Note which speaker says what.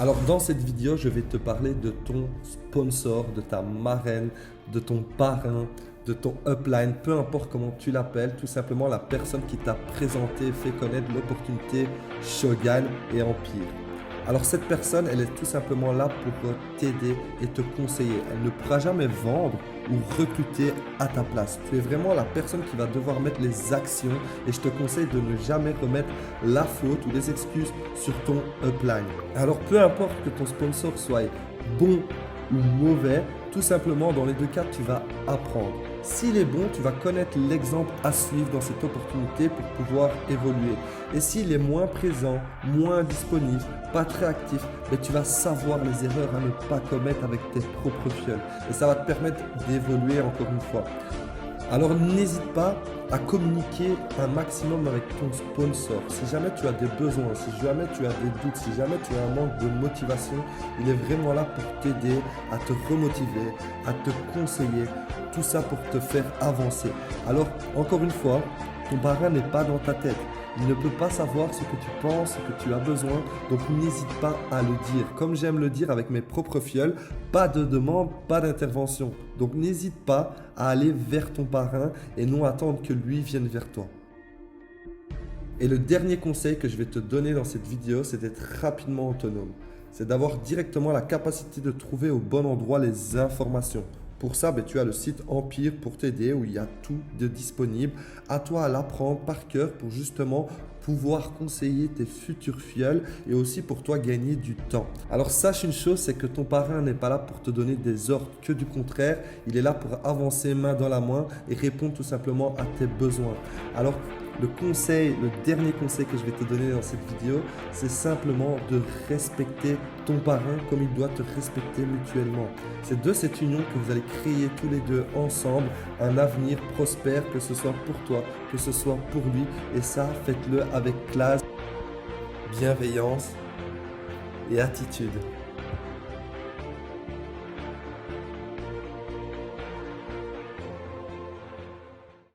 Speaker 1: Alors dans cette vidéo, je vais te parler de ton sponsor, de ta marraine, de ton parrain, de ton upline, peu importe comment tu l'appelles, tout simplement la personne qui t'a présenté et fait connaître l'opportunité Shogun et Empire. Alors cette personne, elle est tout simplement là pour t'aider et te conseiller. Elle ne pourra jamais vendre ou recruter à ta place. Tu es vraiment la personne qui va devoir mettre les actions et je te conseille de ne jamais remettre la faute ou les excuses sur ton upline. Alors peu importe que ton sponsor soit bon ou mauvais, tout simplement dans les deux cas, tu vas apprendre. S'il est bon, tu vas connaître l'exemple à suivre dans cette opportunité pour pouvoir évoluer. Et s'il est moins présent, moins disponible, pas très actif, mais tu vas savoir les erreurs à ne pas commettre avec tes propres fioles. Et ça va te permettre d'évoluer encore une fois. Alors n'hésite pas à communiquer un maximum avec ton sponsor. Si jamais tu as des besoins, si jamais tu as des doutes, si jamais tu as un manque de motivation, il est vraiment là pour t'aider à te remotiver, à te conseiller, tout ça pour te faire avancer. Alors encore une fois, ton parrain n'est pas dans ta tête. Il ne peut pas savoir ce que tu penses, ce que tu as besoin, donc n'hésite pas à le dire. Comme j'aime le dire avec mes propres fioles, pas de demande, pas d'intervention. Donc n'hésite pas à aller vers ton parrain et non attendre que lui vienne vers toi. Et le dernier conseil que je vais te donner dans cette vidéo, c'est d'être rapidement autonome. C'est d'avoir directement la capacité de trouver au bon endroit les informations. Pour ça, tu as le site Empire pour t'aider où il y a tout de disponible. À toi à l'apprendre par cœur pour justement pouvoir conseiller tes futures fioles et aussi pour toi gagner du temps. Alors sache une chose, c'est que ton parrain n'est pas là pour te donner des ordres, que du contraire, il est là pour avancer main dans la main et répondre tout simplement à tes besoins. Alors le dernier conseil que je vais te donner dans cette vidéo, c'est simplement de respecter ton parrain comme il doit te respecter mutuellement. C'est de cette union que vous allez créer tous les deux ensemble un avenir prospère, que ce soit pour toi, que ce soit pour lui. Et ça, faites-le avec classe, bienveillance et attitude.